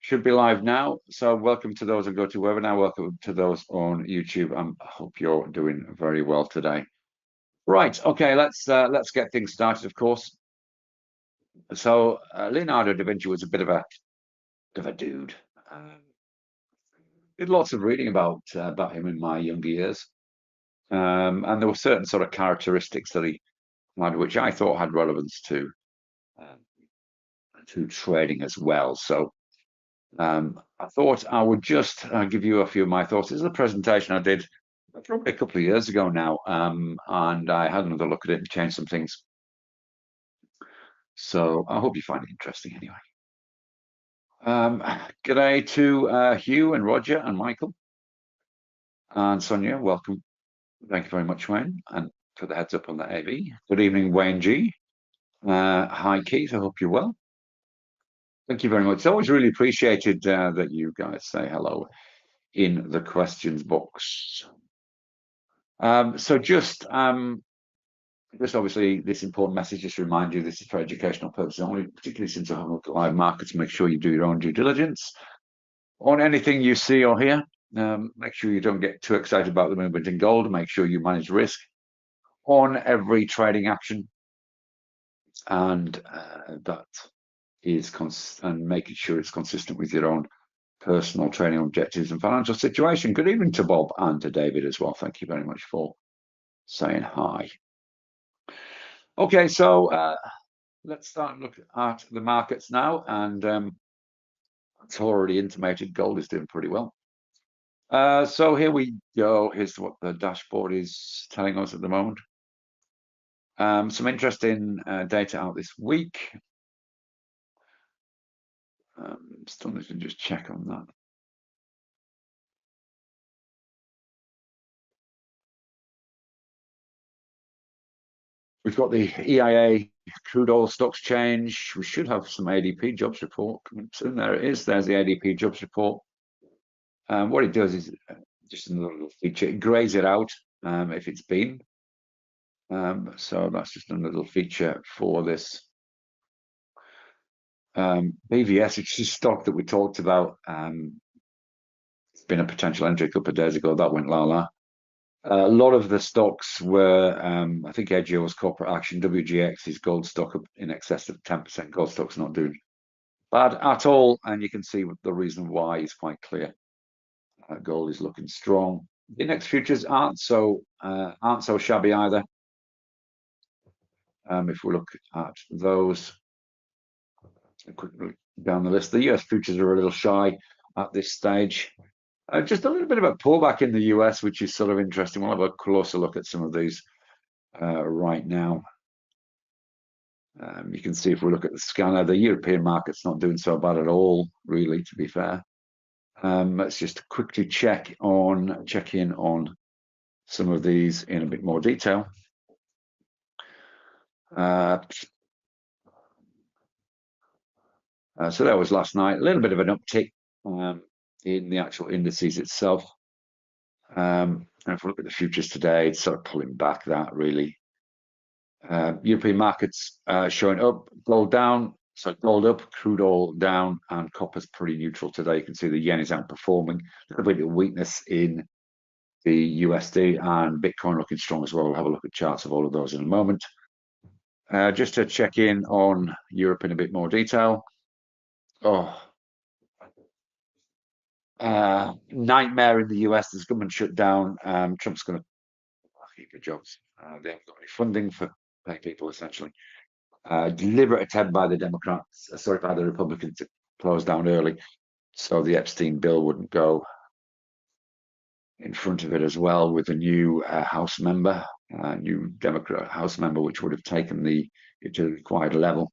Should be live now. So welcome to those who go to webinar. Welcome to those on YouTube. I hope you're doing very well today. Right. Okay. Let's get things started. Of course. So Leonardo da Vinci was a bit of a dude. Did lots of reading about him in my younger years, and there were certain sort of characteristics that he had, which I thought had relevance to trading as well. So. I thought I would just give you a few of my thoughts. This is a presentation I did probably a couple of years ago now, and I had another look at it and changed some things. So I hope you find it interesting anyway. G'day to Hugh and Roger and Michael and Sonia. Welcome. Thank you very much, Wayne, and for the heads up on the AV. Good evening, Wayne G. Hi, Keith. I hope you're well. Thank you very much. It's always really appreciated that you guys say hello in the questions box. So just obviously this important message, just to remind you, this is for educational purposes only, particularly since I have a look at live markets. Make sure you do your own due diligence on anything you see or hear. Make sure you don't get too excited about the movement in gold. Make sure you manage risk on every trading action, and that is and making sure it's consistent with your own personal trading objectives and financial situation. Good evening to Bob and to David as well. Thank you very much for saying hi. Okay, so let's start looking at the markets now, and it's already intimated gold is doing pretty well. So here we go. Here's what the dashboard is telling us at the moment. Some interesting data out this week. Still need to just check on that. We've got the EIA crude oil stocks change. We should have some ADP jobs report coming soon. There it is. There's the ADP jobs report. What it does is just another little feature. It grays it out if it's been. So that's just another little feature for this. BVS, which is stock that we talked about. It's been a potential entry a couple of days ago. That went la-la. A lot of the stocks were, I think Edgeo's corporate action, WGX is gold stock up in excess of 10%. Gold stock's not doing bad at all, and you can see the reason why is quite clear. Gold is looking strong. The index futures aren't so shabby either. If we look at those, a quick look down the list, the US futures are a little shy at this stage. Just a little bit of a pullback in the US, which is sort of interesting. We'll have a closer look at some of these right now. You can see if we look at the scanner, the European market's not doing so bad at all, really, to be fair. Let's just quickly check in on some of these in a bit more detail. So that was last night. A little bit of an uptick in the actual indices itself. And if we look at the futures today, it's sort of pulling back that really. European markets showing up, gold down, so gold up, crude oil down, and copper's pretty neutral today. You can see the yen is outperforming. A little bit of weakness in the USD, and Bitcoin looking strong as well. We'll have a look at charts of all of those in a moment. Just to check in on Europe in a bit more detail. Nightmare in the US. There's government shutdown. Trump's going to keep the jobs. They haven't got any funding for paying people, essentially. Deliberate attempt by the Democrats, by the Republicans to close down early, so the Epstein bill wouldn't go in front of it as well, with a new House member, new Democrat House member, which would have taken it to the required level.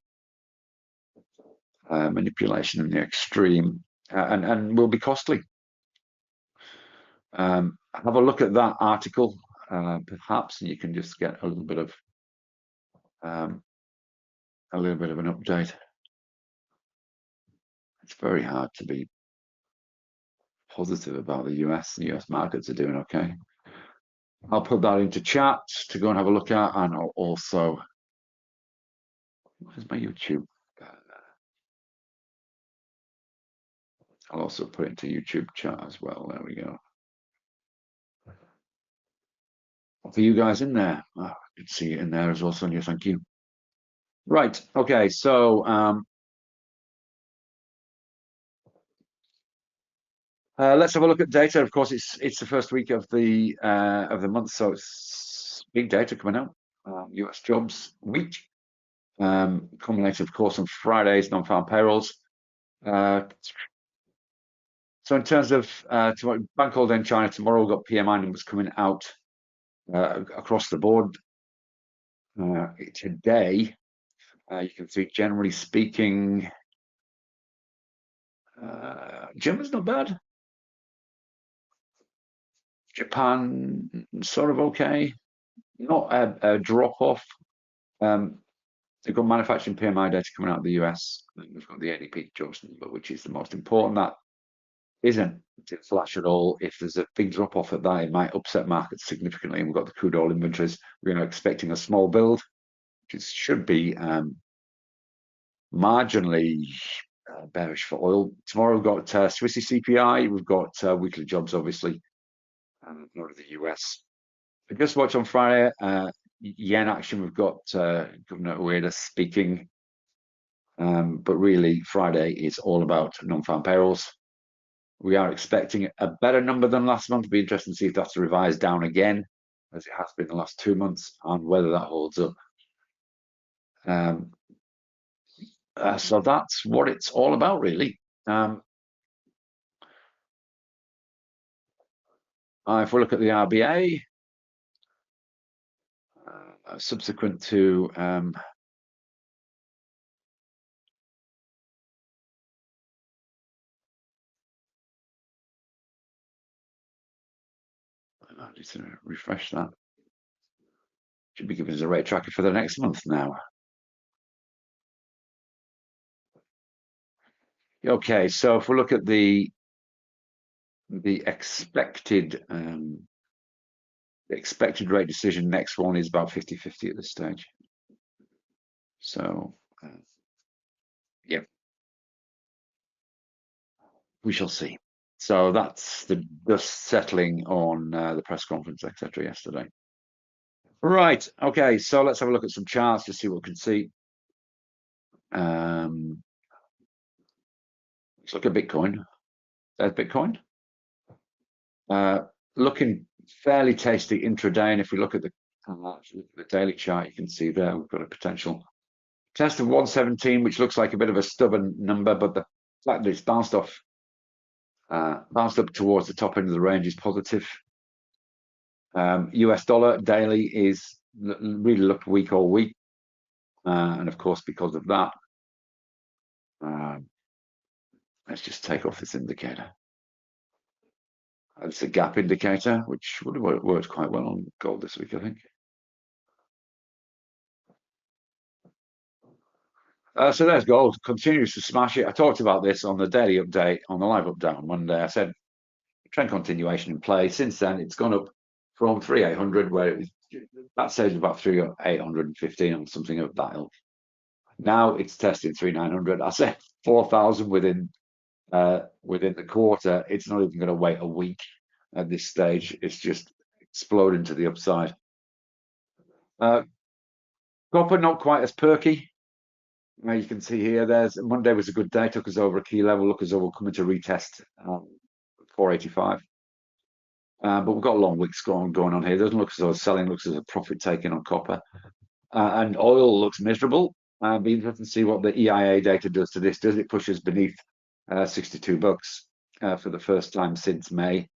Manipulation in the extreme, and will be costly. Have a look at that article, perhaps, and you can just get a little bit of an update. It's very hard to be positive about the US. The US markets are doing okay. I'll put that into chat to go and have a look at, and I'll also, where's my YouTube? I'll also put it into YouTube chat as well. There we go. For you guys in there, I can see it in there as well, Sonia. Thank you. Right. Okay. So let's have a look at data. Of course, it's the first week of the month, so it's big data coming out. U.S. jobs week, culminated, of course, on Friday's non-farm payrolls. So in terms of bank holiday in China tomorrow, we've got PMI numbers coming out across the board. Today, you can see, generally speaking, Germany's not bad. Japan, sort of okay. Not a drop off. They've got manufacturing PMI data coming out of the US. We've got the ADP jobs number, which is the most important. That isn't to flash at all. If there's a big drop off at that, it might upset markets significantly. And we've got the crude oil inventories. We're expecting a small build, which should be marginally bearish for oil. Tomorrow we've got Swissy CPI. We've got weekly jobs, obviously, out of the US. I just watched on Friday yen action. We've got Governor Ueda speaking, but really Friday is all about non-farm payrolls. We are expecting a better number than last month. It'll be interesting to see if that's revised down again, as it has been the last 2 months, and whether that holds up. So that's what it's all about, really. If we look at the RBA, subsequent to I need to refresh that. Should be giving us a rate tracker for the next month now. Okay, so if we look at the expected rate decision, next one is about 50-50 at this stage. So yeah, we shall see. So that's the dust settling on the press conference, etc. yesterday. Right. Okay. So let's have a look at some charts to see what we can see. Let's look at Bitcoin. There's Bitcoin. Looking fairly tasty intraday, and if we look at the daily chart, you can see there we've got a potential test of 117, which looks like a bit of a stubborn number, but the fact that it's bounced up towards the top end of the range is positive. US dollar daily is really looked weak all week, and of course because of that, let's just take off this indicator. It's a gap indicator, which would have worked quite well on gold this week, I think. So there's gold, continues to smash it. I talked about this on the daily update, on the live update on Monday. I said trend continuation in play. Since then, it's gone up from 3,800, where it was, that stage was about 3,815 or something of that ilk. Now it's testing 3,900. I said 4,000 within the quarter. It's not even going to wait a week at this stage. It's just exploding to the upside. Copper not quite as perky. You can see here, there's Monday was a good day, took us over a key level, look as though we're coming to retest 485. But we've got long wicks going on here. It doesn't look as though selling, looks as a profit taken on copper. And oil looks miserable. Be interesting to see what the EIA data does to this. Does it push us beneath $62 for the first time since May?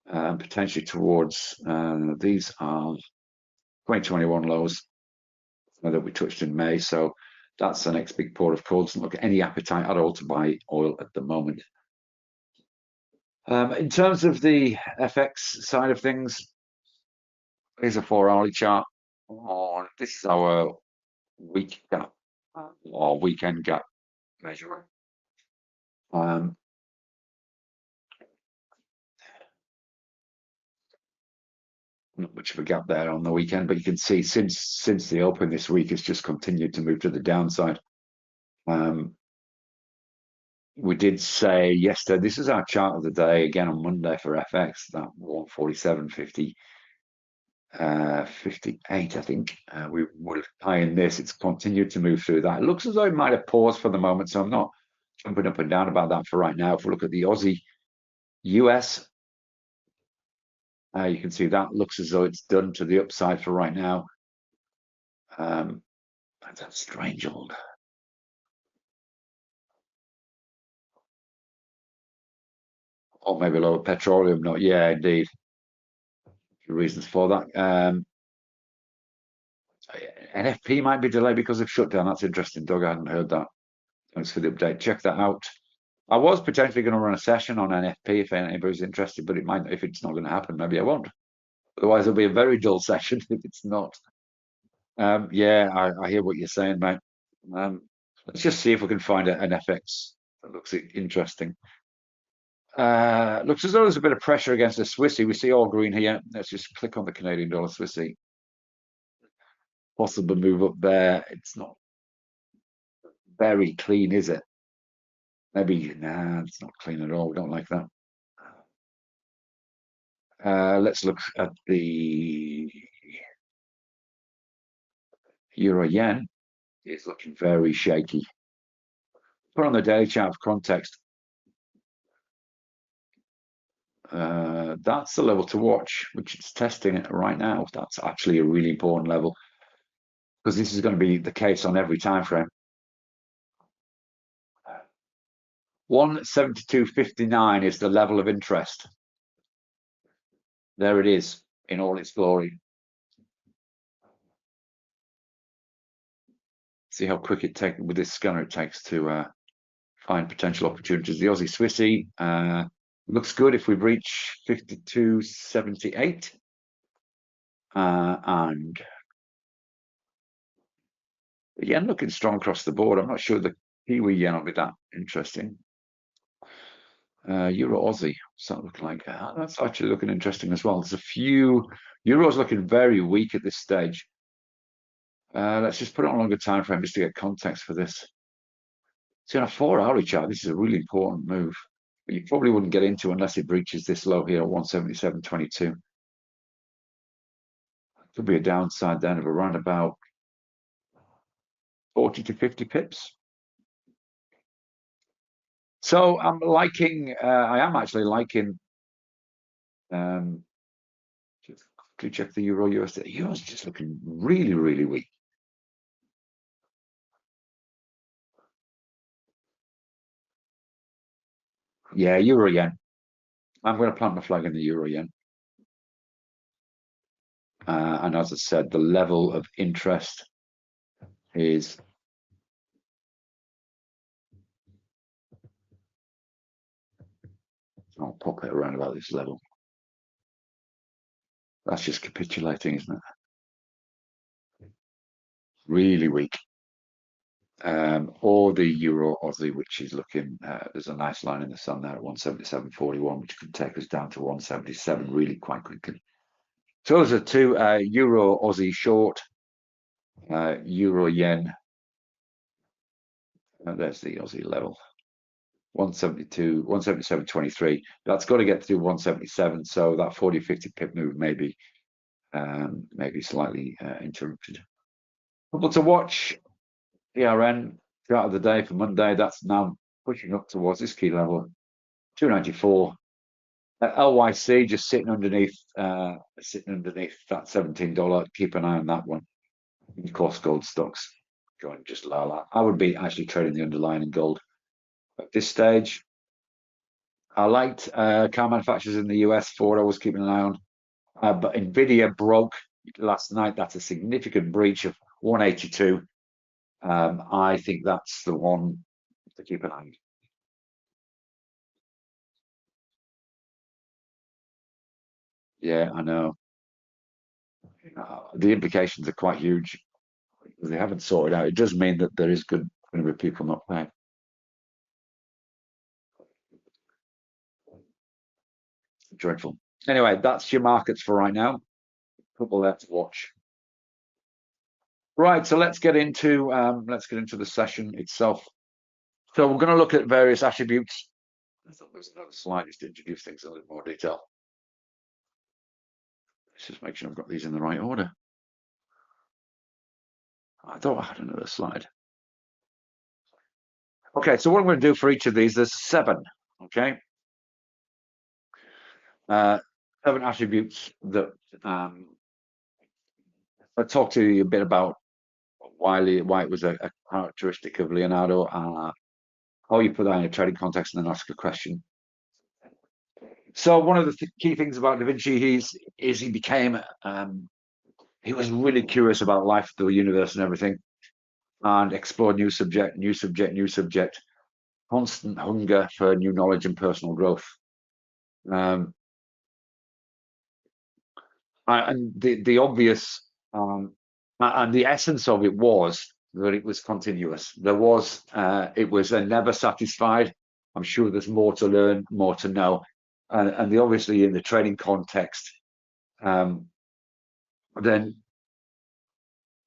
Potentially towards, these are 2021 lows that we touched in May. So that's the next big port of call. Doesn't look at any appetite at all to buy oil at the moment. In terms of the FX side of things, here's a 4-hourly chart. This is our week gap or weekend gap measure. Not much of a gap there on the weekend, but you can see since the open this week, it's just continued to move to the downside. we did say yesterday, this is our chart of the day again on Monday for FX, that 147.50. 58, I think. We were high in this. It's continued to move through that. It looks as though it might have paused for the moment, so I'm not jumping up and down about that for right now. If we look at the Aussie US, you can see that looks as though it's done to the upside for right now. That's a strange old. Or maybe lower petroleum. Not, yeah, indeed. Reasons for that. NFP might be delayed because of shutdown. That's interesting, Doug. I hadn't heard that. Thanks for the update. Check that out. I was potentially going to run a session on NFP if anybody's interested, but it might, if it's not going to happen, maybe I won't. Otherwise, it'll be a very dull session if it's not. Yeah, I hear what you're saying, mate. Let's just see if we can find an FX that looks interesting. Looks as though there's a bit of pressure against the Swissy. We see all green here. Let's just click on the Canadian dollar Swissy. Possible move up there. It's not very clean, is it? Maybe, nah, it's not clean at all. We don't like that. Let's look at the Euro yen. It's looking very shaky. Put on the daily chart for context. That's the level to watch, which is testing it right now. That's actually a really important level because this is going to be the case on every time frame. 172.59 is the level of interest. There it is in all its glory. See how quick it takes with this scanner it takes to find potential opportunities. The Aussie Swissy looks good if we reach 52.78. And the yen looking strong across the board. I'm not sure the Kiwi yen will be that interesting. Euro Aussie, what's that look like? That's actually looking interesting as well. There's a few Euros looking very weak at this stage. Let's just put it on a longer time frame just to get context for this. See, on a 4-hourly chart, this is a really important move. But you probably wouldn't get into unless it breaches this low here at 177.22. Could be a downside then of around about 40 to 50 pips. So I'm liking, I am actually liking, just quickly check the Euro USD. The Euro's just looking really, really weak. Yeah, Euro yen. I'm going to plant my flag in the Euro yen. And as I said, the level of interest is I'll pop it around about this level. That's just capitulating, isn't it? Really weak. Or the Euro Aussie, which is looking, there's a nice line in the sun there at 177.41, which could take us down to 177 really quite quickly. So those are two Euro Aussie short, Euro yen. There's the Aussie level. 172, 177.23. That's got to get through 177. So that 40, 50 pip move may be slightly interrupted. Couple to watch. ERN chart of the day for Monday. That's now pushing up towards this key level, 294. LYC just sitting underneath that $17. Keep an eye on that one. Of course, gold stocks going just la. I would be actually trading the underlying in gold at this stage. I liked car manufacturers in the US. Ford I was keeping an eye on, but Nvidia broke last night. That's a significant breach of 182. I think that's the one to keep an eye on. Yeah, I know. The implications are quite huge. They haven't sorted out. It does mean that there is going to be people not paying. Dreadful. Anyway, that's your markets for right now. Couple there to watch. Right, so let's get into the session itself. So we're going to look at various attributes. I thought there was another slide just to introduce things in a little more detail. Let's just make sure I've got these in the right order. I thought I had another slide. Okay, so what I'm going to do for each of these, there's 7, okay? 7 attributes that I'll talk to you a bit about why it was a characteristic of Leonardo, how you put that in a trading context, and then ask a question. So one of the key things about Da Vinci is he became he was really curious about life, the universe, and everything, and explored new subject, constant hunger for new knowledge and personal growth. And the obvious and the essence of it was that it was continuous. It was a never satisfied. I'm sure there's more to learn, more to know, and obviously in the trading context, then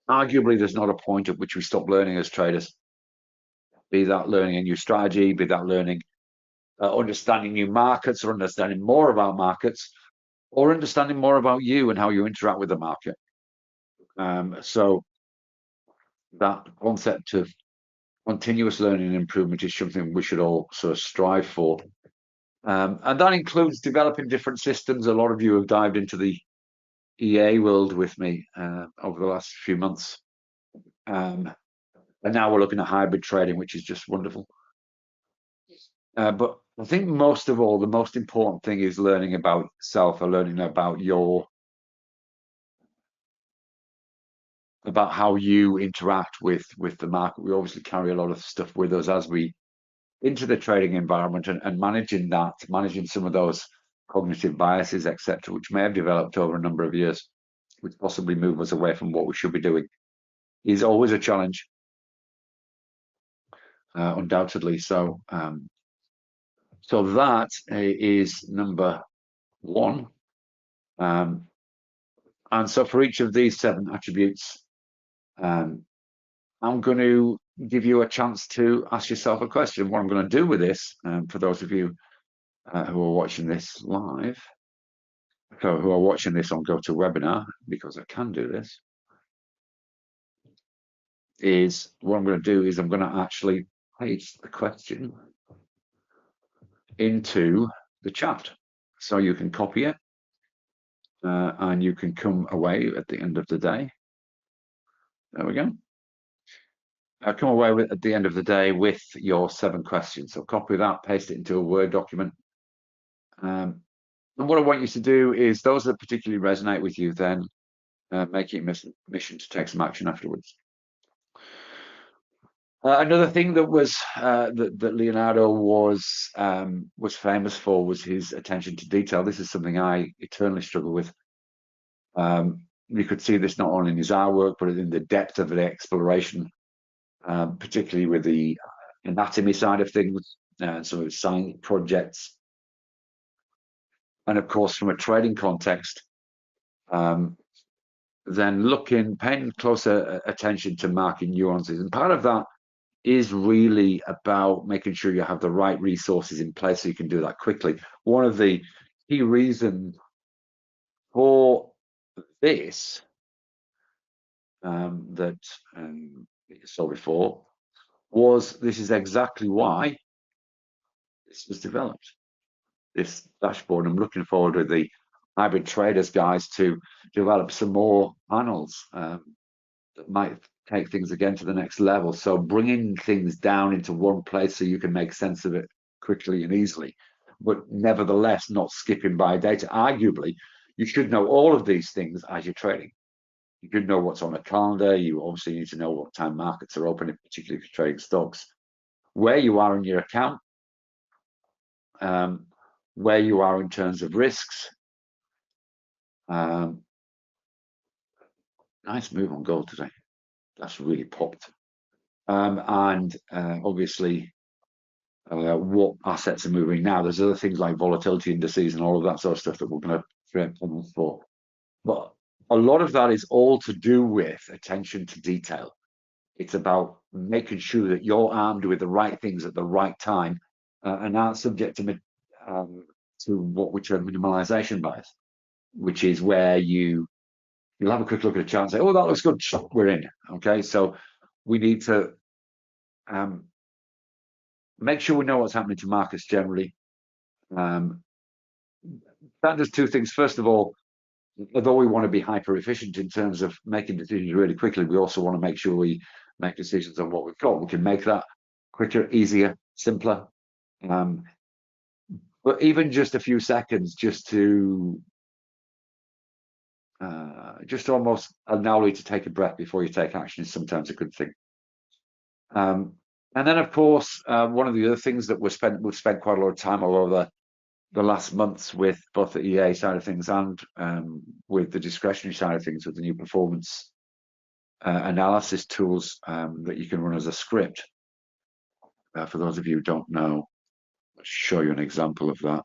arguably there's not a point at which we stop learning as traders. Be that learning a new strategy, be that learning understanding new markets, or understanding more about markets, or understanding more about you and how you interact with the market. So that concept of continuous learning and improvement is something we should all sort of strive for. And that includes developing different systems. A lot of you have dived into the EA world with me over the last few months. And now we're looking at hybrid trading, which is just wonderful. But I think most of all, the most important thing is learning about self, or learning about about how you interact with the market. We obviously carry a lot of stuff with us as we into the trading environment, and managing some of those cognitive biases, etc., which may have developed over a number of years, which possibly move us away from what we should be doing, is always a challenge, undoubtedly. So, so that is number 1. And so for each of these 7 attributes, I'm going to give you a chance to ask yourself a question. What I'm going to do with this, for those of you who are watching this live, so who are watching this on GoToWebinar, because I can do this, is what I'm going to do is I'm going to actually paste the question into the chat. So you can copy it, and you can come away at the end of the day. There we go. Come away at the end of the day with your 7 questions. So copy that, paste it into a Word document. And what I want you to do is, those that particularly resonate with you, then make it a mission to take some action afterwards. Another thing that was that Leonardo was famous for was his attention to detail. This is something I eternally struggle with. You could see this not only in his artwork, but in the depth of the exploration, particularly with the anatomy side of things, some of his science projects, and of course from a trading context, then paying closer attention to market nuances. And part of that is really about making sure you have the right resources in place so you can do that quickly. One of the key reasons for this that you saw before was this is exactly why this was developed, this dashboard. I'm looking forward with the hybrid traders guys to develop some more panels that might take things again to the next level. So bringing things down into one place so you can make sense of it quickly and easily, but nevertheless not skipping by data. Arguably, you should know all of these things as you're trading. You should know what's on a calendar. You obviously need to know what time markets are open, particularly if you're trading stocks, where you are in your account, where you are in terms of risks. Nice move on gold today. That's really popped. And obviously, what assets are moving now. There's other things like volatility indices and all of that sort of stuff that we're going to create panels for. But a lot of that is all to do with attention to detail. It's about making sure that you're armed with the right things at the right time and aren't subject to what we term minimalization bias, which is where you'll have a quick look at a chart and say, oh, that looks good, we're in. Okay, so we need to make sure we know what's happening to markets generally. That does two things. First of all, although we want to be hyper efficient in terms of making decisions really quickly, we also want to make sure we make decisions on what we've got. We can make that quicker, easier, simpler. But even just a few seconds just to almost allow you to take a breath before you take action is sometimes a good thing. And then, of course, one of the other things that we've spent quite a lot of time all over the last months with both the EA side of things and with the discretionary side of things with the new performance analysis tools that you can run as a script. For those of you who don't know, I'll show you an example of that.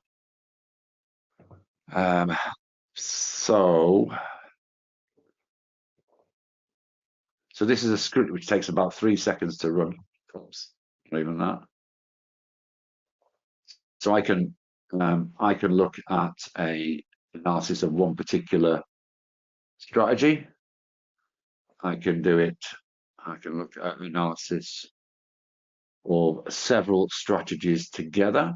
So this is a script which takes about 3 seconds to run. Oops, not even that. So I can look at a analysis of one particular strategy. I can look at an analysis of several strategies together.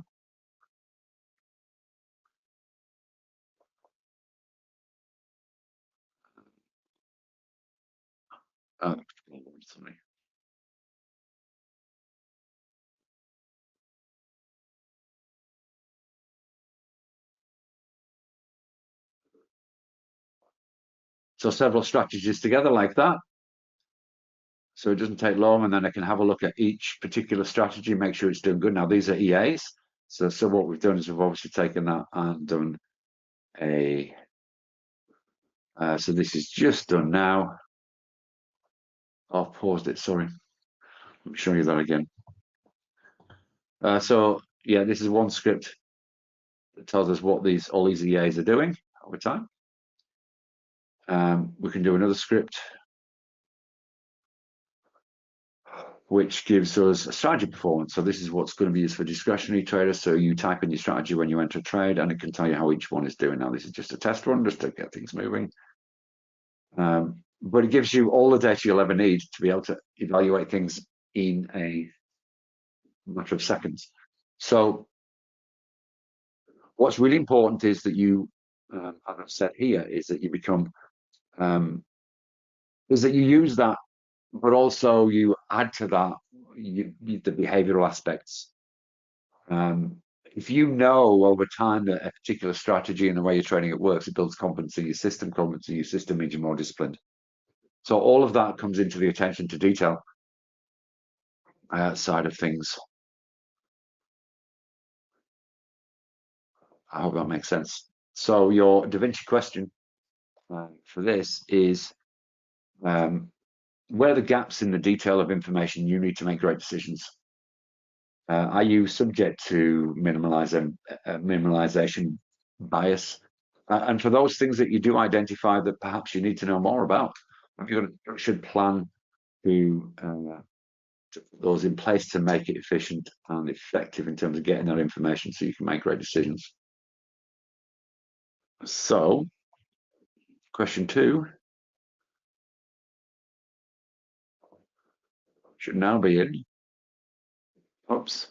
So several strategies together like that. So it doesn't take long, and then I can have a look at each particular strategy, make sure it's doing good. Now these are EAs. So what we've done is we've obviously taken that and done a. So this is just done now. I've paused it. Sorry. Let me show you that again. So yeah, this is one script that tells us what all these EAs are doing over time. We can do another script which gives us a strategy performance. So this is what's going to be used for discretionary traders. So you type in your strategy when you enter a trade, and it can tell you how each one is doing. Now this is just a test run, just to get things moving. But it gives you all the data you'll ever need to be able to evaluate things in a matter of seconds. So what's really important is that you, as I've said here, is that you become, is that you use that, but also you add to that the behavioral aspects. If you know over time that a particular strategy and the way you're trading it works, it builds confidence in your system. Confidence in your system means you're more disciplined. So all of that comes into the attention to detail side of things. I hope that makes sense. So your Da Vinci question for this is, where are the gaps in the detail of information you need to make great decisions? Are you subject to minimalization bias? And for those things that you do identify that perhaps you need to know more about, you should plan to put those in place to make it efficient and effective in terms of getting that information so you can make great decisions. So, question 2 should now be in. Oops,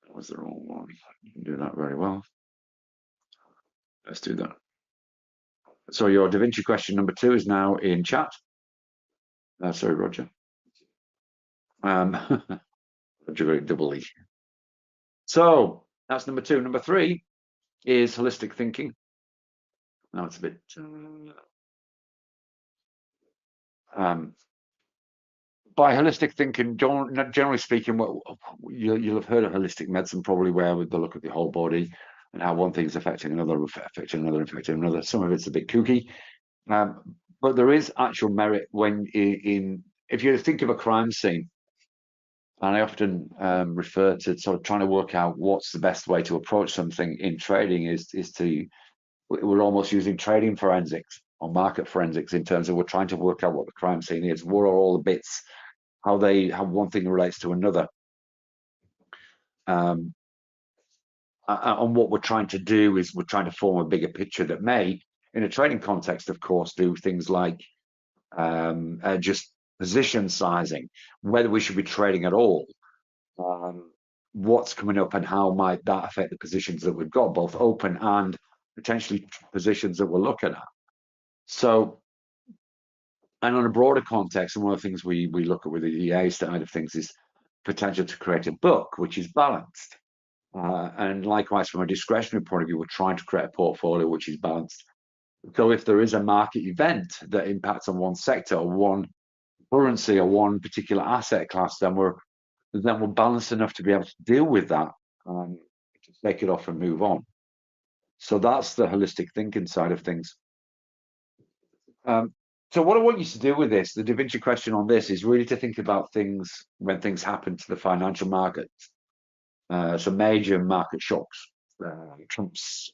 that was the wrong one. You can do that very well. Let's do that. So your Da Vinci question number 2 is now in chat. Sorry, Roger. Roger got it double E. So that's number 2. Number 3 is holistic thinking. Now it's a bit. By holistic thinking, generally speaking, you'll have heard of holistic medicine probably, where they look at the whole body and how one thing's affecting another, affecting another. Some of it's a bit kooky, but there is actual merit when if you think of a crime scene, and I often refer to sort of trying to work out what's the best way to approach something in trading we're almost using trading forensics or market forensics in terms of we're trying to work out what the crime scene is, what are all the bits, how one thing relates to another. And what we're trying to do is we're trying to form a bigger picture that may, in a trading context, of course, do things like just position sizing, whether we should be trading at all, what's coming up and how might that affect the positions that we've got, both open and potentially positions that we're looking at. So, and on a broader context, and one of the things we look at with the EA side of things is potential to create a book which is balanced. And likewise, from a discretionary point of view, we're trying to create a portfolio which is balanced. So if there is a market event that impacts on one sector or one currency or one particular asset class, then we're balanced enough to be able to deal with that, to take it off and move on. So that's the holistic thinking side of things. So what I want you to do with this, the Da Vinci question on this, is really to think about things when things happen to the financial markets. So major market shocks. Trump's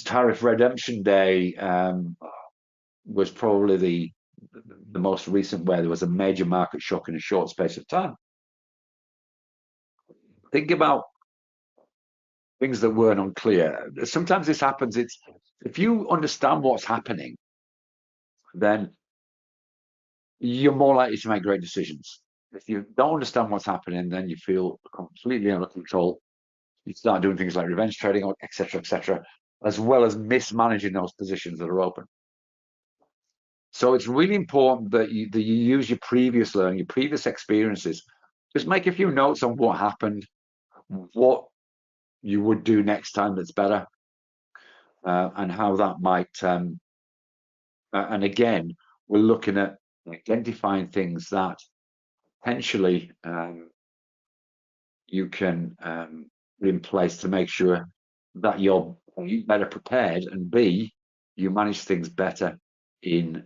tariff redemption day was probably the most recent where there was a major market shock in a short space of time. Think about things that weren't unclear. Sometimes this happens. It's if you understand what's happening, then you're more likely to make great decisions. If you don't understand what's happening, then you feel completely out of control. You start doing things like revenge trading, etc., as well as mismanaging those positions that are open. So it's really important that you use your previous learning, your previous experiences. Just make a few notes on what happened, what you would do next time that's better, and how that might. And again, we're looking at identifying things that potentially you can put in place to make sure that you're better prepared, and B, you manage things better in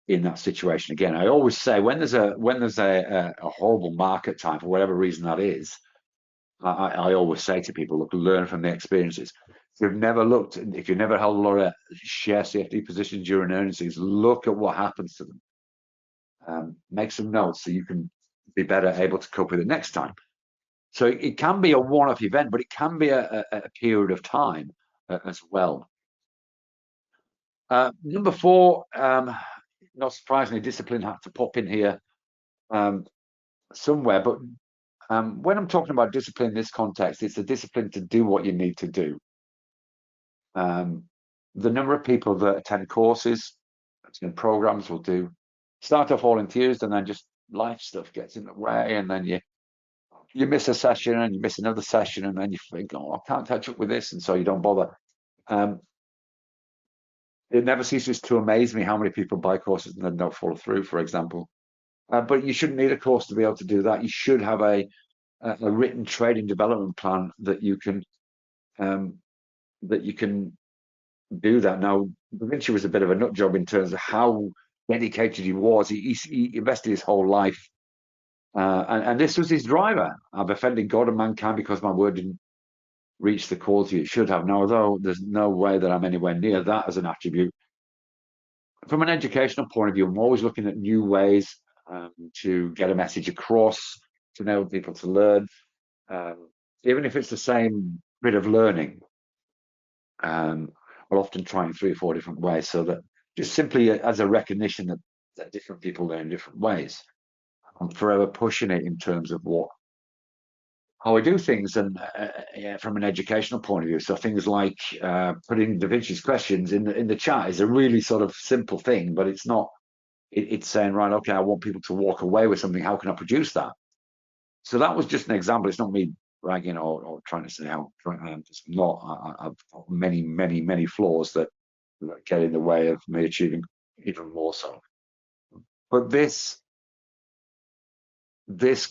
that situation. Again, I always say when there's a horrible market time for whatever reason that is, I always say to people, look, learn from the experiences. If you've never held a lot of share CFD positions during earnings season, look at what happens to them. Make some notes so you can be better able to cope with it next time. So it can be a one-off event, but it can be a period of time as well. Number 4, not surprisingly, discipline had to pop in here somewhere. But when I'm talking about discipline in this context, it's a discipline to do what you need to do. The number of people that attend courses and programs will start off all enthused, and then just life stuff gets in the way, and then you miss a session and you miss another session, and then you think, oh, I can't catch up with this, and so you don't bother. It never ceases to amaze me how many people buy courses and then don't follow through, for example. But you shouldn't need a course to be able to do that. You should have a written trading development plan that you can do that. Now, Da Vinci was a bit of a nut job in terms of how dedicated he was. He invested his whole life, and this was his driver. I've offended God and mankind because my word didn't reach the quality it should have. Now, although there's no way that I'm anywhere near that as an attribute, from an educational point of view, I'm always looking at new ways to get a message across, to enable people to learn, even if it's the same bit of learning. We're often trying 3 or 4 different ways, so that just simply as a recognition that different people learn in different ways. I'm forever pushing it in terms of how I do things, and from an educational point of view. So things like putting Da Vinci's questions in the chat is a really sort of simple thing, but it's not. It's saying, right, okay, I want people to walk away with something. How can I produce that? So that was just an example. It's not me bragging or trying to say how I'm just not. I've got many flaws that get in the way of me achieving even more so. But this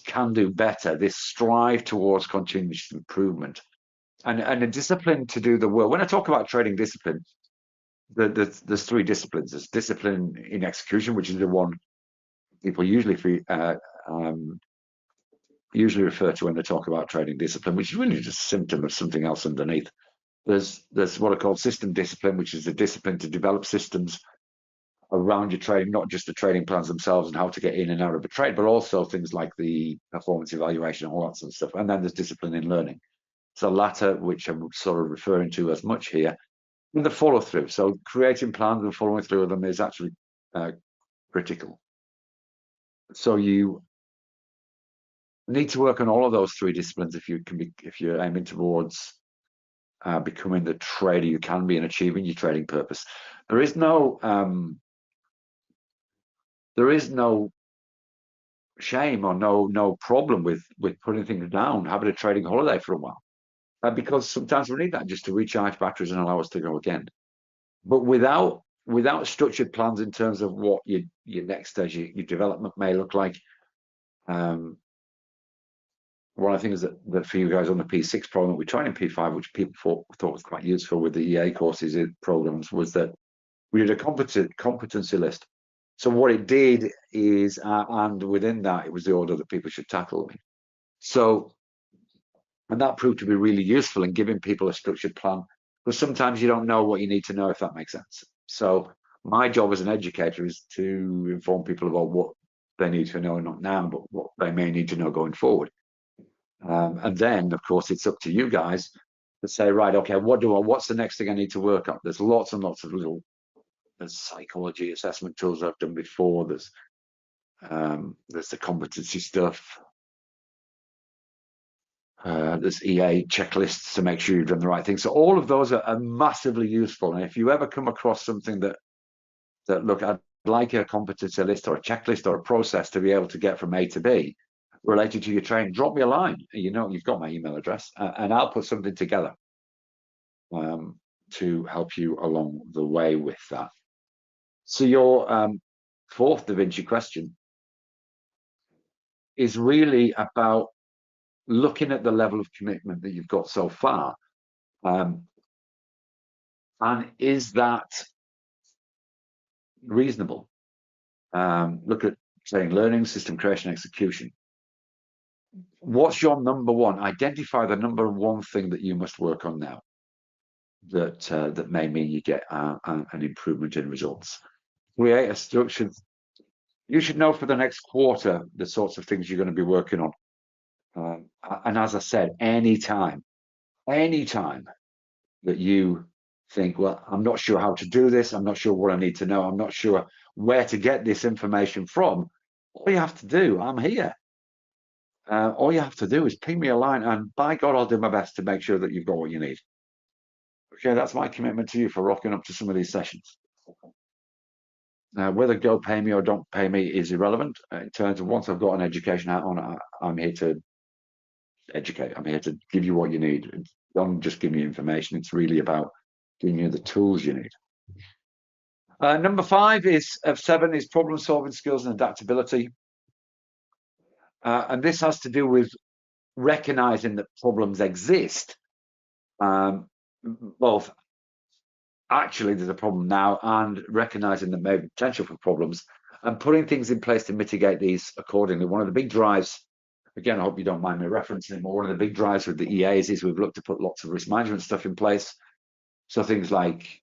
can do better. This strive towards continuous improvement and a discipline to do the work. When I talk about trading discipline, there's 3 disciplines. There's discipline in execution, which is the one people usually refer to when they talk about trading discipline, which is really just a symptom of something else underneath. There's what I call system discipline, which is the discipline to develop systems around your trading, not just the trading plans themselves and how to get in and out of a trade, but also things like the performance evaluation and all that sort of stuff. And then there's discipline in learning. So the latter, which I'm sort of referring to as much here, and the follow through. So creating plans and following through with them is actually critical. So you need to work on all of those three disciplines if you're aiming towards becoming the trader you can be and achieving your trading purpose. There is no shame or no problem with putting things down, having a trading holiday for a while, because sometimes we need that just to recharge batteries and allow us to go again. But without structured plans in terms of what your next stage, your development may look like. One of the things that for you guys on the P6 program that we tried in P5, which people thought was quite useful with the EA courses programs, was that we did a competency list. So what it did is, and within that, it was the order that people should tackle. So, and that proved to be really useful in giving people a structured plan, because sometimes you don't know what you need to know, if that makes sense. So my job as an educator is to inform people about what they need to know, not now, but what they may need to know going forward. And then, of course, it's up to you guys to say, right, okay, what's the next thing I need to work on? There's lots and lots of there's psychology assessment tools I've done before. There's the competency stuff. There's EA checklists to make sure you've done the right thing. So all of those are massively useful. And if you ever come across something that look, I'd like a competency list or a checklist or a process to be able to get from A to B related to your training, drop me a line. You know, you've got my email address, and I'll put something together to help you along the way with that. So your fourth Da Vinci question is really about looking at the level of commitment that you've got so far. And is that reasonable? Look at saying learning, system creation, execution. What's your number one? Identify the number one thing that you must work on now that may mean you get an improvement in results. Create a structure. You should know for the next quarter the sorts of things you're going to be working on. And as I said, anytime that you think, well, I'm not sure how to do this, I'm not sure what I need to know, I'm not sure where to get this information from, all you have to do, I'm here. All you have to do is ping me a line, and by God, I'll do my best to make sure that you've got what you need. Okay, that's my commitment to you for rocking up to some of these sessions. Whether go pay me or don't pay me is irrelevant. In terms of once I've got an education hat on, I'm here to educate. I'm here to give you what you need. Don't just give me information. It's really about giving you the tools you need. Number 5 of 7 is problem solving skills and adaptability. And this has to do with recognizing that problems exist. Both actually there's a problem now and recognizing that maybe potential for problems and putting things in place to mitigate these accordingly. One of the big drives, again, I hope you don't mind me referencing it, but one of the big drives with the EAs is we've looked to put lots of risk management stuff in place. So things like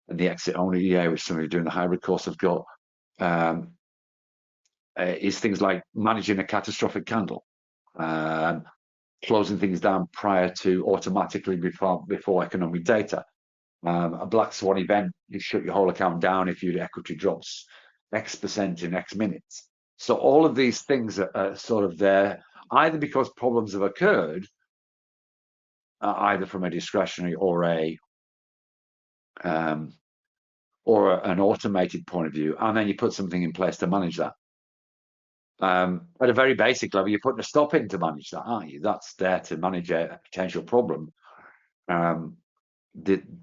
the exit only EA, which some of you doing the hybrid course have got, is things like managing a catastrophic candle, closing things down prior to automatically before economic data. A black swan event, you shut your whole account down if your equity drops X% in X minutes. So all of these things are sort of there, either because problems have occurred, either from a discretionary or an automated point of view, and then you put something in place to manage that. At a very basic level, you're putting a stop in to manage that, aren't you? That's there to manage a potential problem. That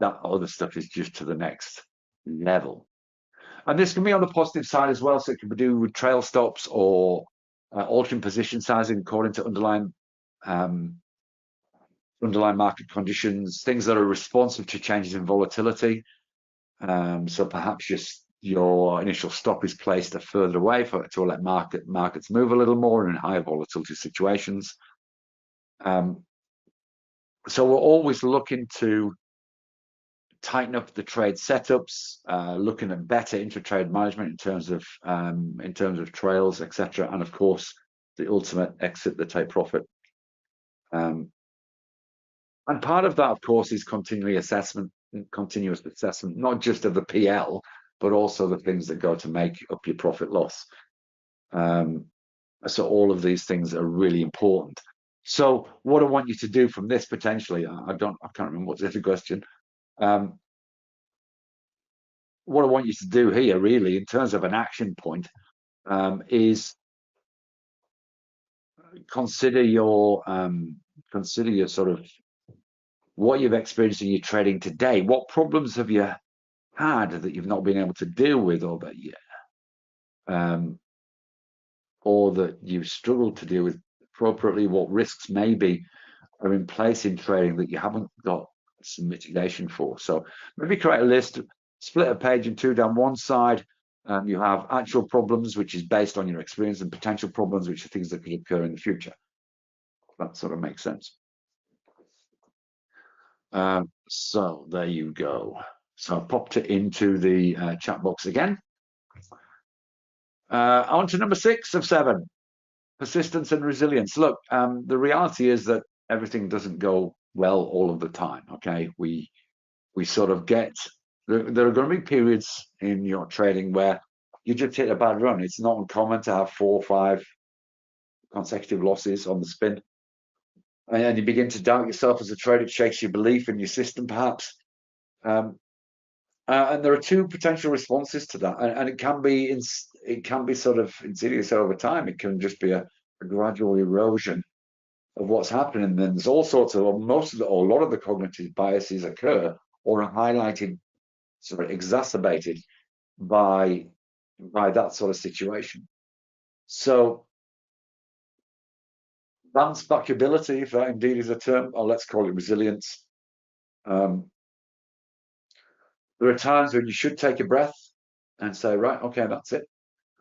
other stuff is just to the next level. And this can be on the positive side as well. So it can be do with trail stops or altering position sizing according to underlying market conditions, things that are responsive to changes in volatility. So perhaps just your initial stop is placed further away to let markets move a little more in higher volatility situations. So we're always looking to tighten up the trade setups, looking at better intra-trade management in terms of trails, etc., and of course the ultimate exit, the take profit. And part of that, of course, is continuous assessment, not just of the PL, but also the things that go to make up your profit loss. So all of these things are really important. So what I want you to do from this potentially, I can't remember what's the question. What I want you to do here, really, in terms of an action point, is consider your sort of what you've experienced in your trading today. What problems have you had that you've not been able to deal with, or that you've struggled to deal with appropriately? What risks maybe are in place in trading that you haven't got some mitigation for? So maybe create a list, split a page in two. Down one side, you have actual problems, which is based on your experience, and potential problems, which are things that could occur in the future. That sort of makes sense. So there you go. So I popped it into the chat box again. On to number 6 of 7, persistence and resilience. Look, the reality is that everything doesn't go well all of the time. Okay, we sort of get there are going to be periods in your trading where you just hit a bad run. It's not uncommon to have 4 or 5 consecutive losses on the spin, and you begin to doubt yourself as a trader. It shakes your belief in your system, perhaps. And there are 2 potential responses to that, and it can be sort of insidious over time. It can just be a gradual erosion of what's happening. And then there's all sorts of, or a lot of the cognitive biases occur or are highlighted, sort of exacerbated by that sort of situation. So bounce back ability, if that indeed is a term, or let's call it resilience. There are times when you should take a breath and say, right, okay, that's it.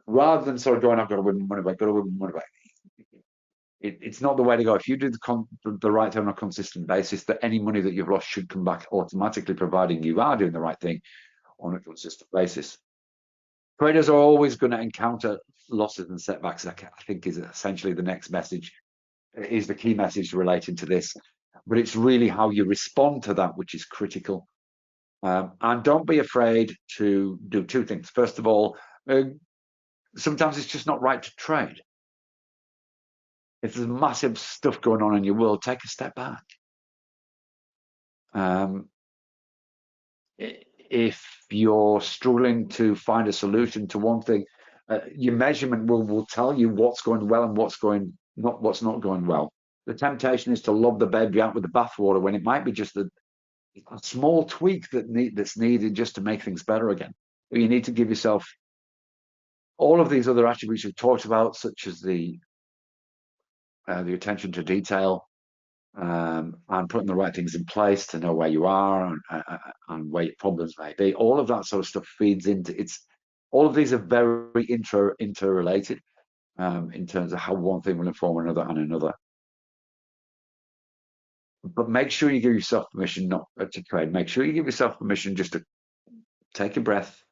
Rather than sort of going, I've got to win money back, got to win money back. It's not the way to go. If you do the right thing on a consistent basis, that any money that you've lost should come back automatically, providing you are doing the right thing on a consistent basis. Traders are always going to encounter losses and setbacks. I think is essentially the next message, is the key message relating to this. But it's really how you respond to that which is critical. And don't be afraid to do 2 things. First of all, sometimes it's just not right to trade. If there's massive stuff going on in your world, take a step back. If you're struggling to find a solution to one thing, your measurement will tell you what's going well and what's not going well. The temptation is to lob the baby out with the bathwater when it might be just a small tweak that's needed just to make things better again. But you need to give yourself all of these other attributes we've talked about, such as the attention to detail, and putting the right things in place to know where you are and where your problems may be. All of that sort of stuff feeds into all of these are very interrelated in terms of how one thing will inform another and another. But make sure you give yourself permission not to trade. Make sure you give yourself permission just to take a breath,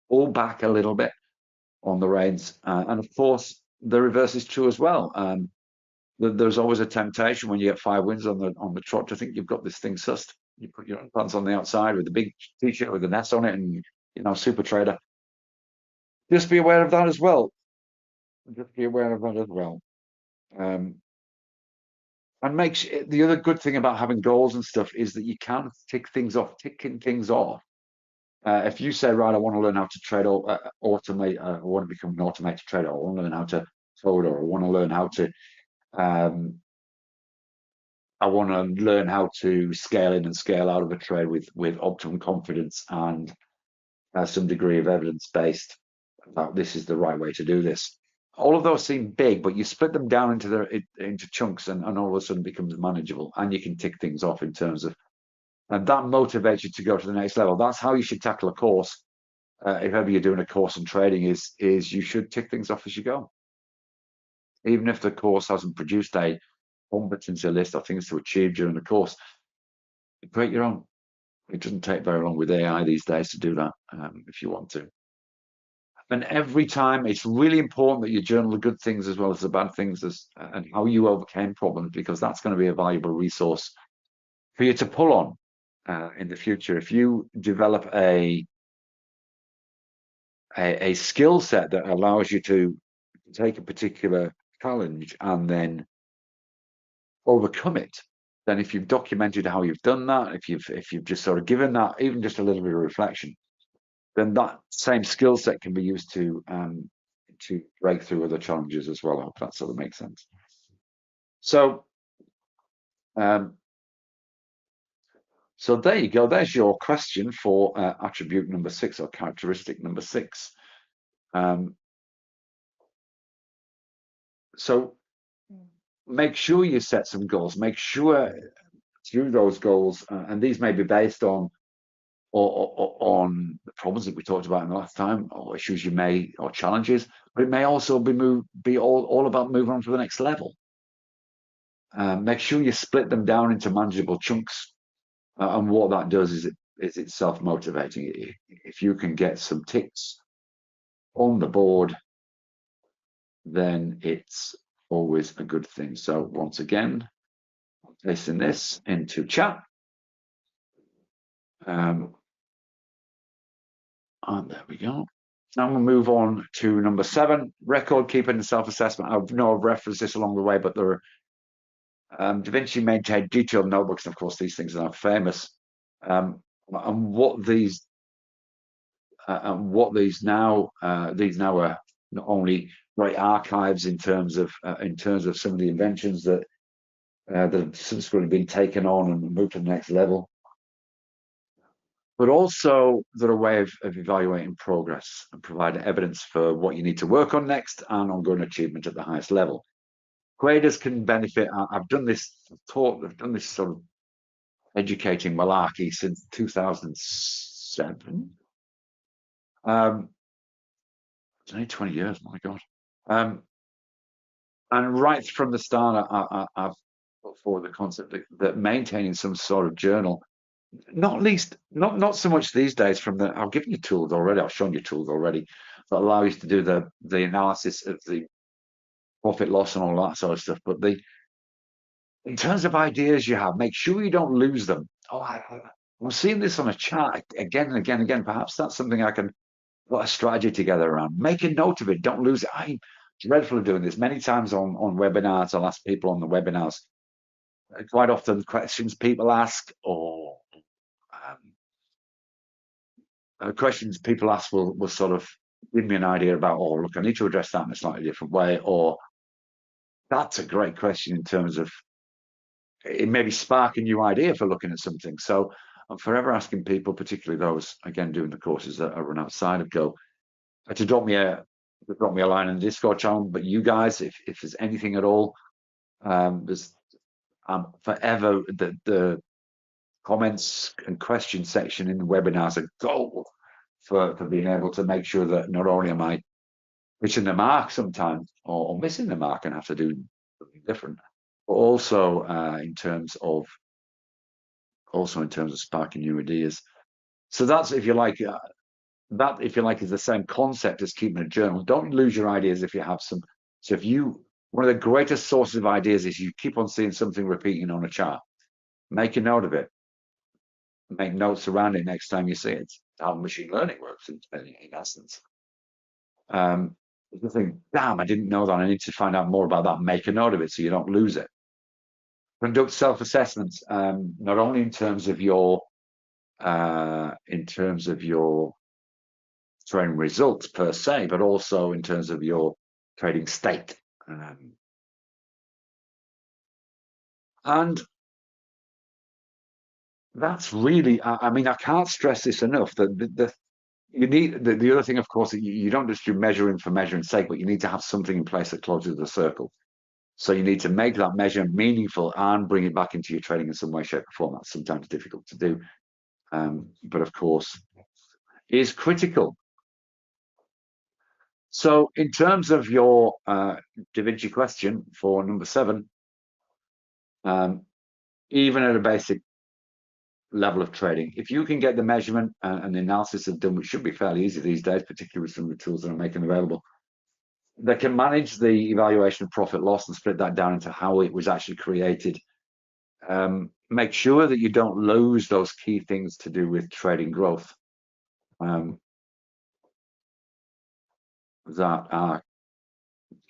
pull back a little bit on the reins. And of course, the reverse is true as well. There's always a temptation when you get 5 wins on the trot to think you've got this thing sussed. You put your pants on the outside with a big t-shirt with an S on it, and super trader. Just be aware of that as well. And the other good thing about having goals and stuff is that you can ticking things off. If you say, right, I want to learn how to trade or automate, I want to become an automated trader, or I want to learn how to code, or I want to learn how to scale in and scale out of a trade with optimum confidence and some degree of evidence based about this is the right way to do this. All of those seem big, but you split them down into chunks, and all of a sudden becomes manageable, and you can tick things off in terms of, and that motivates you to go to the next level. That's how you should tackle a course. If ever you're doing a course in trading, is you should tick things off as you go. Even if the course hasn't produced a competency list or things to achieve during the course, create your own. It doesn't take very long with AI these days to do that if you want to. And every time, it's really important that you journal the good things as well as the bad things and how you overcame problems, because that's going to be a valuable resource for you to pull on in the future. If you develop a skill set that allows you to take a particular challenge and then overcome it, then if you've documented how you've done that, if you've just sort of given that even just a little bit of reflection, then that same skill set can be used to break through other challenges as well. I hope that sort of makes sense. So so there you go. There's your question for attribute number 6 or characteristic number 6. So make sure you set some goals. Make sure through those goals, and these may be based on the problems that we talked about in the last time, or issues you may, or challenges, but it may also be all about moving on to the next level. Make sure you split them down into manageable chunks, and what that does is it's self-motivating. If you can get some ticks on the board, then it's always a good thing. So once again, I'm pasting this into chat. And there we go. Now we'll move on to number 7, record keeping and self-assessment. I know I've referenced this along the way, but there are Da Vinci maintained detailed notebooks, and of course these things are now famous. And what these now are not only great archives in terms of some of the inventions that have subsequently been taken on and moved to the next level, but also they're a way of evaluating progress and providing evidence for what you need to work on next and ongoing achievement at the highest level. Graders can benefit. I've done this sort of educating malarkey since 2007. It's only 20 years, my God. And right from the start, I've put forward the concept that maintaining some sort of journal, not so much these days I've given you tools already, I've shown you tools already that allow you to do the analysis of the profit loss and all that sort of stuff. But in terms of ideas you have, make sure you don't lose them. I'm seeing this on a chart again and again and again. Perhaps that's something I can put a strategy together around. Make a note of it. Don't lose it. I'm dreadful of doing this. Many times on webinars, I'll ask people on the webinars, quite often questions people ask or questions people ask will sort of give me an idea about, oh, look, I need to address that in a slightly different way, or that's a great question in terms of it maybe spark a new idea for looking at something. So I'm forever asking people, particularly those, again, doing the courses that I run outside of Go, to drop me a line in the Discord channel. But you guys, if there's anything at all, there's forever the comments and question section in the webinars are gold for being able to make sure that not only am I hitting the mark sometimes or missing the mark and have to do something different, but also in terms of sparking new ideas. So that's, if you like, is the same concept as keeping a journal. Don't lose your ideas if you have some. So one of the greatest sources of ideas is you keep on seeing something repeating on a chart. Make a note of it. Make notes around it next time you see it. How machine learning works in essence. If you think, damn, I didn't know that, I need to find out more about that, make a note of it so you don't lose it. Conduct self-assessments, not only in terms of your trading results per se, but also in terms of your trading state. And that's really, I mean, I can't stress this enough, that you need the other thing, of course, you don't just do measuring for measuring's sake, but you need to have something in place that closes the circle. So you need to make that measure meaningful and bring it back into your trading in some way, shape, or form. That's sometimes difficult to do, but of course is critical. So in terms of your Da Vinci question for number 7, even at a basic level of trading. If you can get the measurement and the analysis of done, which should be fairly easy these days, particularly with some of the tools that I'm making available, they can manage the evaluation of profit loss and split that down into how it was actually created. Make sure that you don't lose those key things to do with trading growth that are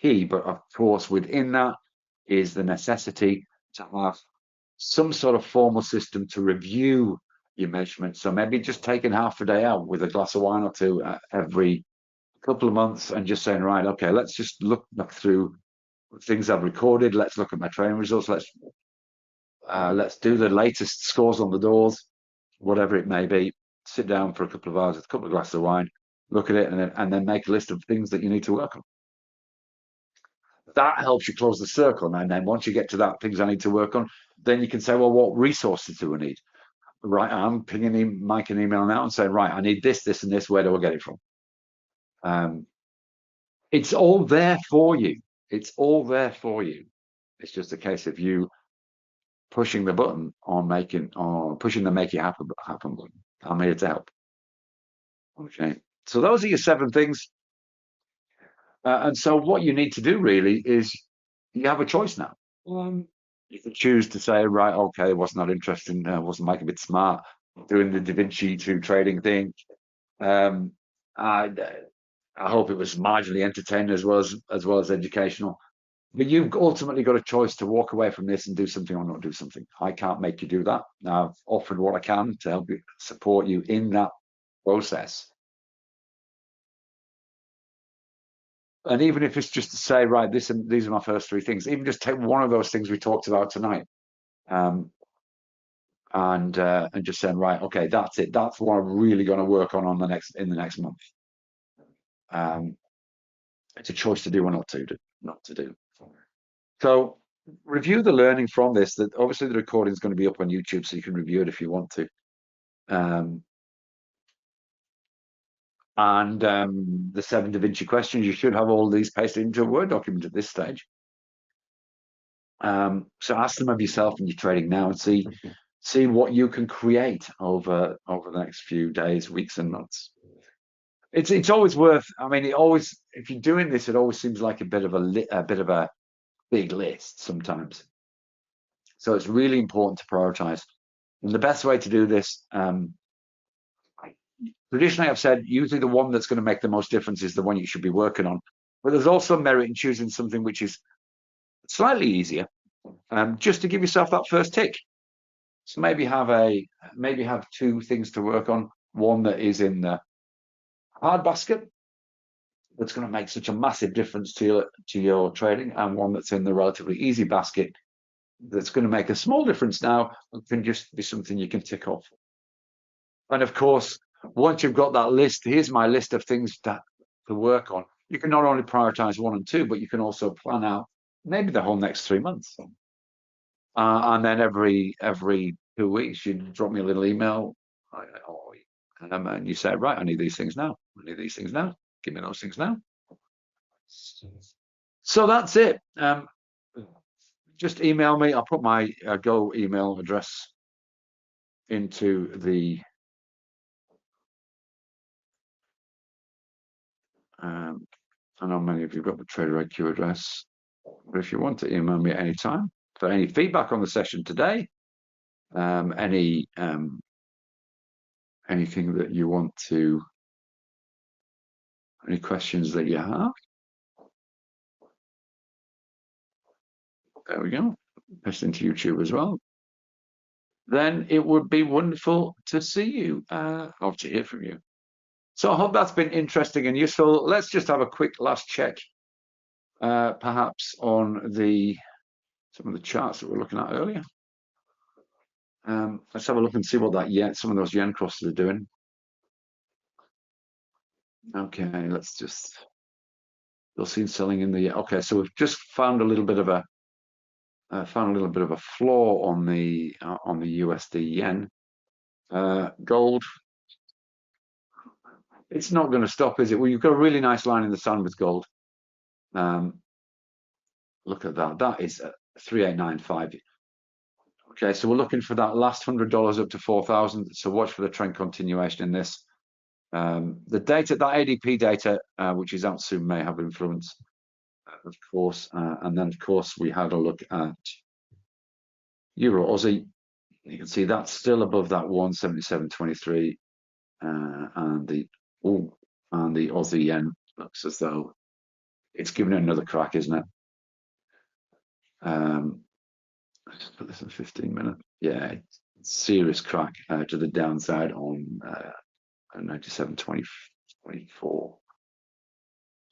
key. But of course, within that is the necessity to have some sort of formal system to review your measurements. So maybe just taking half a day out with a glass of wine or two every couple of months and just saying, right, okay, let's just look through things I've recorded. Let's look at my training results. Let's do the latest scores on the doors, whatever it may be. Sit down for a couple of hours with a couple of glasses of wine, look at it, and then make a list of things that you need to work on. That helps you close the circle. And then once you get to that, things I need to work on, then you can say, well, what resources do I need? Right, I'm pinging Mike an email now and saying, right, I need this, this, and this. Where do I get it from? It's all there for you. It's all there for you. It's just a case of you pushing the button on pushing the make it happen button. I'm here to help. Okay, so those are your 7 things. And so what you need to do really is you have a choice now. You can choose to say, right, okay, was not interesting, wasn't Mike a bit smart doing the Da Vinci 2 trading thing. I hope it was marginally entertaining as well as educational. But you've ultimately got a choice to walk away from this and do something or not do something. I can't make you do that. I've offered what I can to help you, support you in that process. And even if it's just to say, right, these are my first 3 things, even just take one of those things we talked about tonight, and just saying, right, okay, that's it. That's what I'm really going to work on in the next month. It's a choice to do or not to do. So review the learning from this. That obviously the recording is going to be up on YouTube, so you can review it if you want to. The 7 Da Vinci questions, you should have all these pasted into a Word document at this stage. So ask them of yourself and your trading now and see what you can create over the next few days, weeks, and months. It's always worth. I mean, if you're doing this, it always seems like a bit of a big list sometimes. So it's really important to prioritize. And the best way to do this, traditionally, I've said usually the one that's going to make the most difference is the one you should be working on. But there's also merit in choosing something which is slightly easier, just to give yourself that first tick. So maybe have 2 things to work on. One that is in the hard basket, that's going to make such a massive difference to your trading, and one that's in the relatively easy basket, that's going to make a small difference now, and can just be something you can tick off. And of course, once you've got that list, here's my list of things to work on. You can not only prioritize 1 and 2, but you can also plan out maybe the whole next 3 months. And then every 2 weeks, you drop me a little email, and you say, right, I need these things now. I need these things now. Give me those things now. So that's it. Just email me. I'll put my Go email address into the I know many of you have got the Trader IQ address, but if you want to email me at any time for any feedback on the session today, anything that you want to, any questions that you have, there we go. Paste into YouTube as well. Then it would be wonderful to see you, or to hear from you. So I hope that's been interesting and useful. Let's just have a quick last check, perhaps on some of the charts that we were looking at earlier. Let's have a look and see what some of those yen crosses are doing. Okay, let's just. You'll see selling in the. Okay, so we've just found a little bit of a flaw on the USD yen. Gold. It's not going to stop, is it? Well, you've got a really nice line in the sun with gold. Look at that. That is 3895. Okay, so we're looking for that last $100 up to 4,000. So watch for the trend continuation in this. The data, that ADP data, which is out soon, may have influence, of course. And then, of course, we had a look at Euro Aussie. You can see that's still above that 177.23, and the Aussie yen looks as though it's given it another crack, isn't it? Let's put this in 15 minutes. Yeah, serious crack to the downside on 97.24.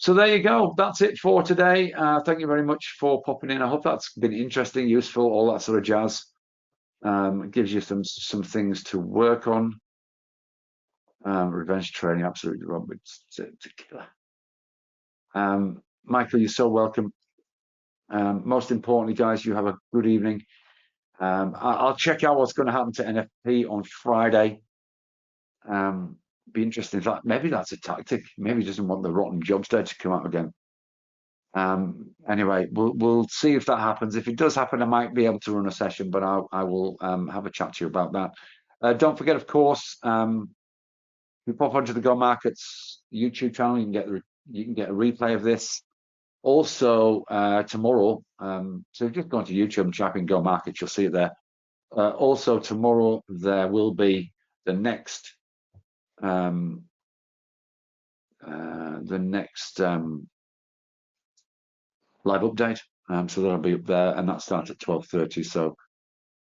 So there you go. That's it for today. Thank you very much for popping in. I hope that's been interesting, useful, all that sort of jazz. It gives you some things to work on. Revenge training, absolutely, Rob. It's a killer. Michael, you're so welcome. Most importantly, guys, you have a good evening. I'll check out what's going to happen to NFP on Friday. Be interesting. Maybe that's a tactic. Maybe he doesn't want the rotten jobs day to come out again. Anyway, we'll see if that happens. If it does happen, I might be able to run a session, but I will have a chat to you about that. Don't forget, of course, you pop onto the Go Markets YouTube channel. You can get a replay of this. Also, tomorrow, so just go onto YouTube and type in Go Markets, you'll see it there. Also, tomorrow there will be the next live update. So that'll be up there, and that starts at 12:30. So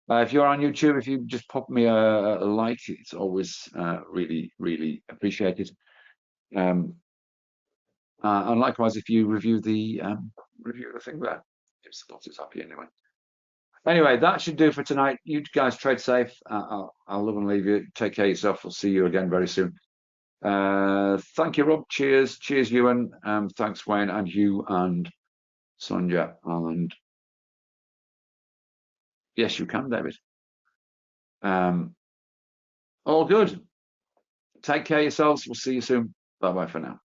if you're on YouTube, if you just pop me a like, it's always really, really appreciated. And likewise, if you review the thing there, it's happy anyway. Anyway, that should do for tonight. You guys trade safe. I'll love and leave you. Take care of yourself. We'll see you again very soon. Thank you, Rob. Cheers. Cheers, Ewan. Thanks, Wayne, and you, and Sonja. And yes, you can, David. All good. Take care of yourselves. We'll see you soon. Bye-bye for now.